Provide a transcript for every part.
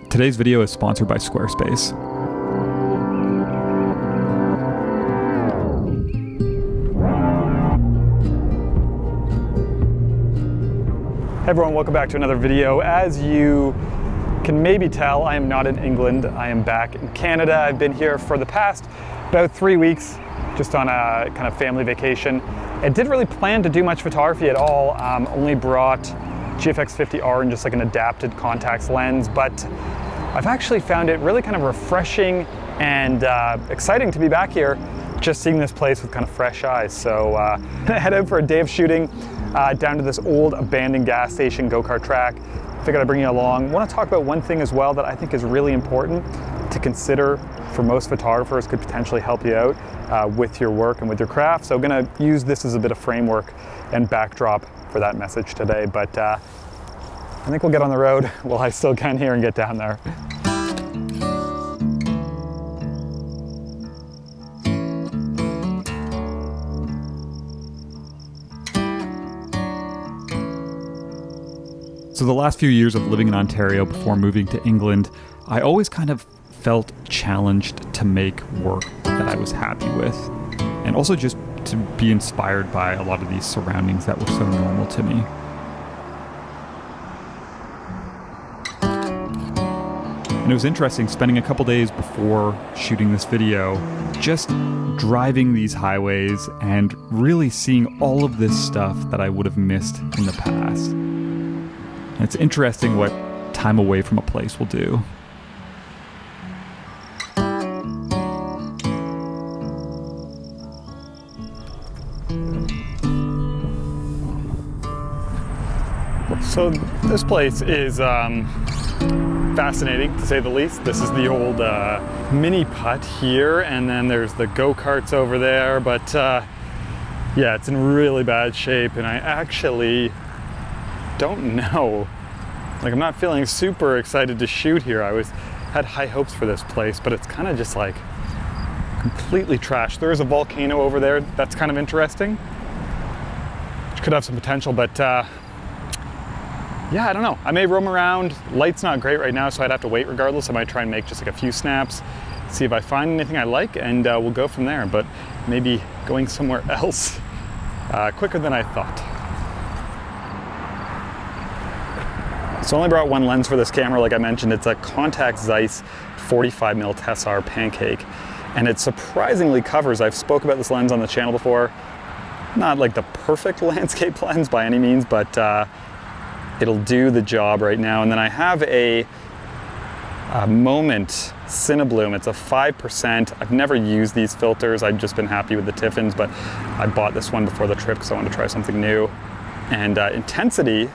Today's video is sponsored by Squarespace. Hey everyone, welcome back to another video. As you can maybe tell, I am not in England. I am back in Canada. I've been here for the past about 3 weeks, just on a kind of family vacation. I didn't really plan to do much photography at all. Only brought GFX50R and just like an adapted Contax lens, but I've actually found it really kind of refreshing and exciting to be back here, just seeing this place with kind of fresh eyes. So I'm gonna head out for a day of shooting down to this old abandoned gas station go-kart track. Figured I'd bring you along. I want to talk about one thing as well that I think is really important to consider for most photographers, could potentially help you out with your work and with your craft. So I'm gonna use this as a bit of framework and backdrop for that message today. But I think we'll get on the road while I still can here and get down there. So the last few years of living in Ontario before moving to England, I always kind of felt challenged to make work that I was happy with, and also just to be inspired by a lot of these surroundings that were so normal to me. And it was interesting spending a couple days before shooting this video, just driving these highways and really seeing all of this stuff that I would have missed in the past. And it's interesting what time away from a place will do. So this place is fascinating, to say the least. This is the old mini putt here, and then there's the go-karts over there, but yeah, it's in really bad shape, and I actually don't know. Like, I'm not feeling super excited to shoot here. I had high hopes for this place, but it's kind of just like completely trashed. There is a volcano over there that's kind of interesting, which could have some potential, but yeah, I don't know. I may roam around. Light's not great right now, so I'd have to wait regardless. I might try and make just like a few snaps, see if I find anything I like, and we'll go from there. But maybe going somewhere else quicker than I thought. So I only brought one lens for this camera, like I mentioned. It's a Contax Zeiss 45mm Tessar Pancake, and it surprisingly covers. I've spoke about this lens on the channel before. Not like the perfect landscape lens by any means, but it'll do the job right now. And then I have a Moment Cinebloom. It's a 5%. I've never used these filters. I've just been happy with the Tiffins, but I bought this one before the trip because I wanted to try something new. And intensity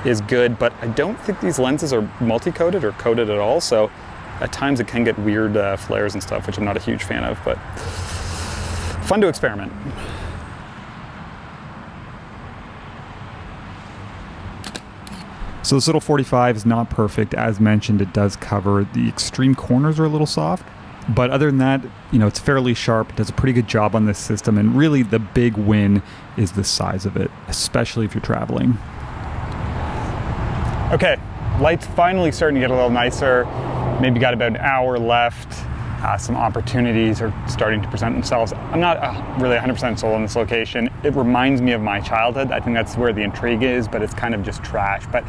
is good, but I don't think these lenses are multi-coated or coated at all. So at times it can get weird flares and stuff, which I'm not a huge fan of, but fun to experiment. So this little 45 is not perfect. As mentioned, it does cover. The extreme corners are a little soft, but other than that, you know, it's fairly sharp. It does a pretty good job on this system, and really the big win is the size of it, especially if you're traveling. Okay, light's finally starting to get a little nicer. Maybe got about an hour left. Some opportunities are starting to present themselves. I'm not really 100% sold on this location. It reminds me of my childhood. I think that's where the intrigue is, but it's kind of just trash. But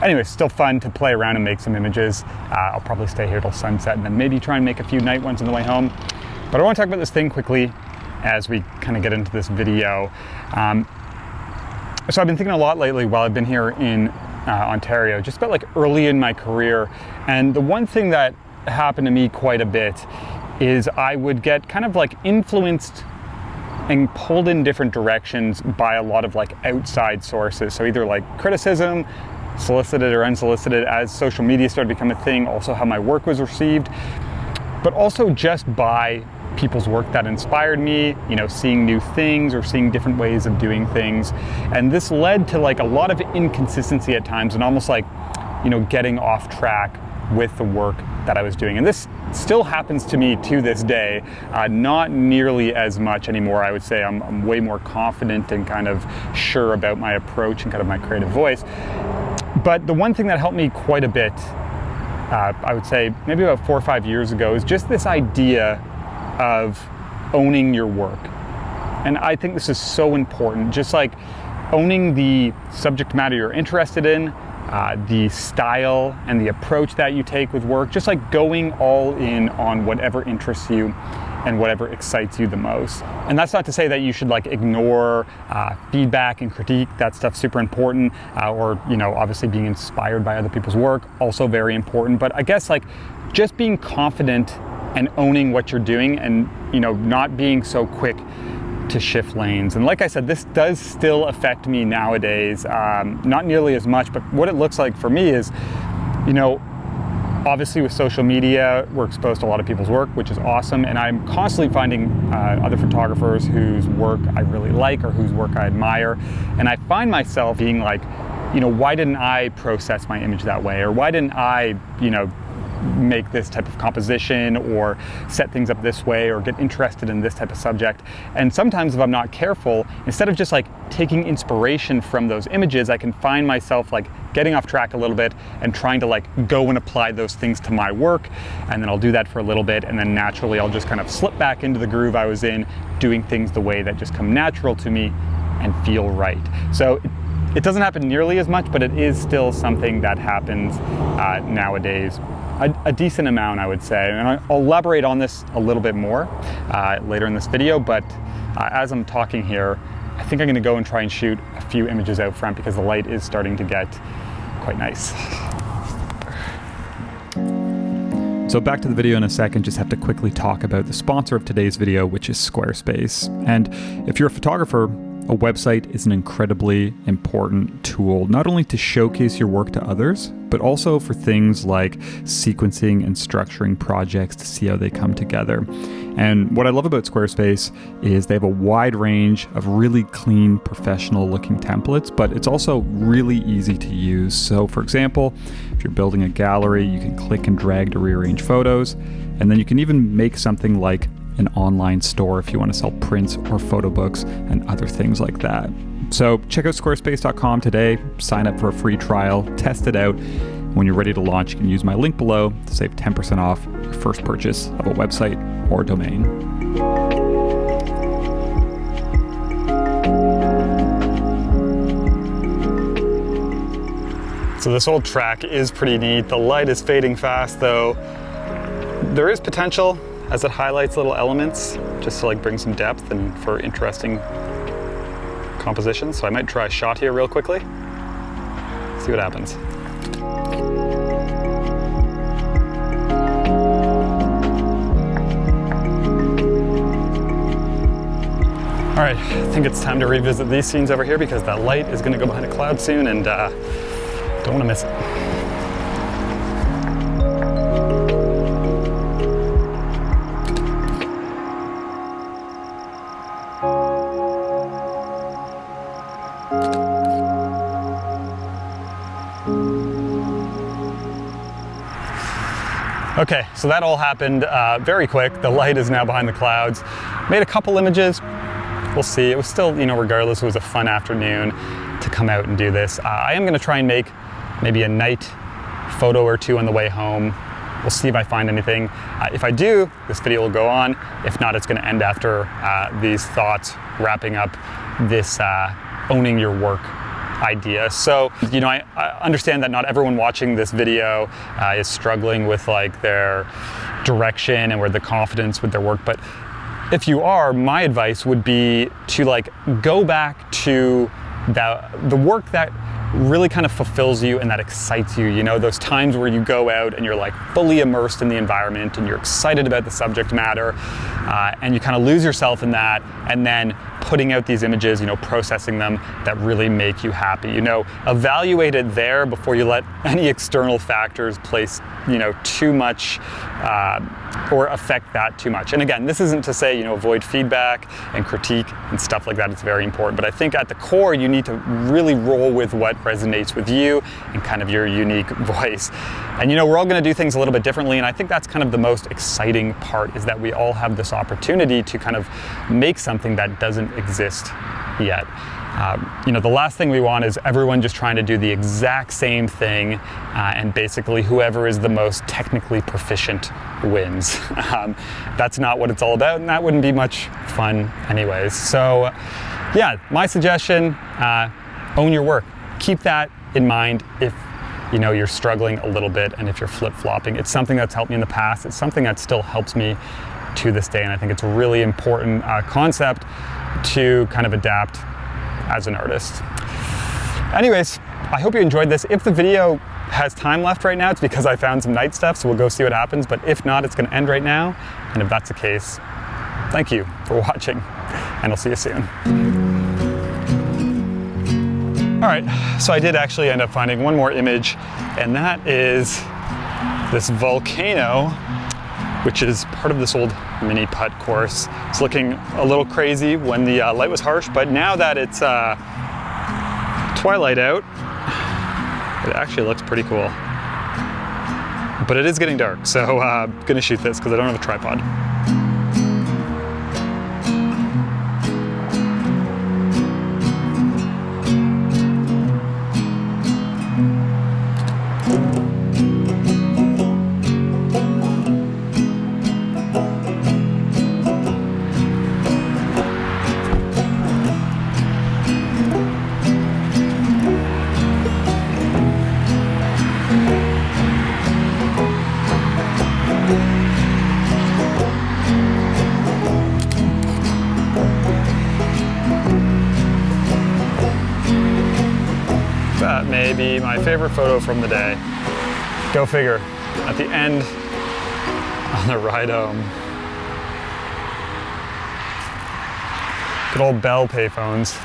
anyway, still fun to play around and make some images. I'll probably stay here till sunset and then maybe try and make a few night ones on the way home. But I want to talk about this thing quickly as we kind of get into this video. So I've been thinking a lot lately while I've been here in Ontario, just about like early in my career. And the one thing that happened to me quite a bit is I would get kind of like influenced and pulled in different directions by a lot of like outside sources. So either like criticism, solicited or unsolicited, as social media started to become a thing, also how my work was received, but also just by people's work that inspired me, you know, seeing new things or seeing different ways of doing things. And this led to like a lot of inconsistency at times and almost like, you know, getting off track with the work that I was doing. And this still happens to me to this day, not nearly as much anymore. I would say I'm way more confident and kind of sure about my approach and kind of my creative voice. But the one thing that helped me quite a bit I would say maybe about 4 or 5 years ago, is just this idea of owning your work. And I think this is so important, just like owning the subject matter you're interested in, the style and the approach that you take with work, just like going all in on whatever interests you and whatever excites you the most. And that's not to say that you should like ignore feedback and critique. That stuff's super important, or obviously being inspired by other people's work, also very important. But I guess like just being confident and owning what you're doing, and not being so quick to shift lanes. And like I said, this does still affect me nowadays, not nearly as much, but what it looks like for me is, obviously with social media, we're exposed to a lot of people's work, which is awesome. And I'm constantly finding other photographers whose work I really like or whose work I admire. And I find myself being like, why didn't I process my image that way? Or why didn't I, make this type of composition or set things up this way or get interested in this type of subject? And sometimes if I'm not careful, instead of just like taking inspiration from those images, I can find myself like getting off track a little bit and trying to like go and apply those things to my work. And then I'll do that for a little bit, and then naturally I'll just kind of slip back into the groove I was in, doing things the way that just come natural to me and feel right. So it doesn't happen nearly as much, but it is still something that happens nowadays. A decent amount, I would say. And I'll elaborate on this a little bit more later in this video, but as I'm talking here, I think I'm gonna go and try and shoot a few images out front because the light is starting to get quite nice. So back to the video in a second, just have to quickly talk about the sponsor of today's video, which is Squarespace. And if you're a photographer, a website is an incredibly important tool, not only to showcase your work to others, but also for things like sequencing and structuring projects to see how they come together. And what I love about Squarespace is they have a wide range of really clean, professional looking templates, but it's also really easy to use. So for example, if you're building a gallery, you can click and drag to rearrange photos, and then you can even make something like an online store if you want to sell prints or photo books and other things like that. So check out squarespace.com today, sign up for a free trial, test it out. When you're ready to launch, you can use my link below to save 10% off your first purchase of a website or domain. So this old track is pretty neat. The light is fading fast though. There is potential as it highlights little elements, just to like bring some depth and for interesting compositions. So I might try a shot here real quickly, see what happens. All right, I think it's time to revisit these scenes over here because that light is gonna go behind a cloud soon, and don't wanna miss it. Okay, so that all happened very quick. The light is now behind the clouds. Made a couple images. We'll see. It was still, regardless, it was a fun afternoon to come out and do this. I am gonna try and make maybe a night photo or two on the way home. We'll see if I find anything. If I do, this video will go on. If not, it's gonna end after these thoughts, wrapping up this owning your work idea. So, I understand that not everyone watching this video is struggling with like their direction and with the confidence with their work, but if you are, my advice would be to like go back to the work that really kind of fulfills you and that excites you, those times where you go out and you're like fully immersed in the environment and you're excited about the subject matter, and you kind of lose yourself in that, and then putting out these images, processing them that really make you happy. Evaluate it there before you let any external factors place, too much or affect that too much. And again, this isn't to say, avoid feedback and critique and stuff like that. It's very important. But I think at the core, you need to really roll with what resonates with you and kind of your unique voice. And we're all going to do things a little bit differently. And I think that's kind of the most exciting part, is that we all have this opportunity to kind of make something that doesn't exist yet. You know, the last thing we want is everyone just trying to do the exact same thing, and basically whoever is the most technically proficient wins. That's not what it's all about, and that wouldn't be much fun anyways. So yeah, my suggestion, own your work. Keep that in mind if you know you're struggling a little bit and if you're flip-flopping. It's something that's helped me in the past. It's something that still helps me to this day, and I think it's a really important concept to kind of adapt as an artist. Anyways, I hope you enjoyed this. If the video has time left right now, it's because I found some night stuff, so we'll go see what happens. But if not, it's going to end right now. And if that's the case, thank you for watching, and I'll see you soon. All right, so I did actually end up finding one more image, and that is this volcano, which is part of this old mini putt course. It's looking a little crazy when the light was harsh, but now that it's twilight out, it actually looks pretty cool. But it is getting dark, so I'm gonna shoot this because I don't have a tripod. That may be my favorite photo from the day. Go figure. At the end, on the ride home. Good old Bell payphones.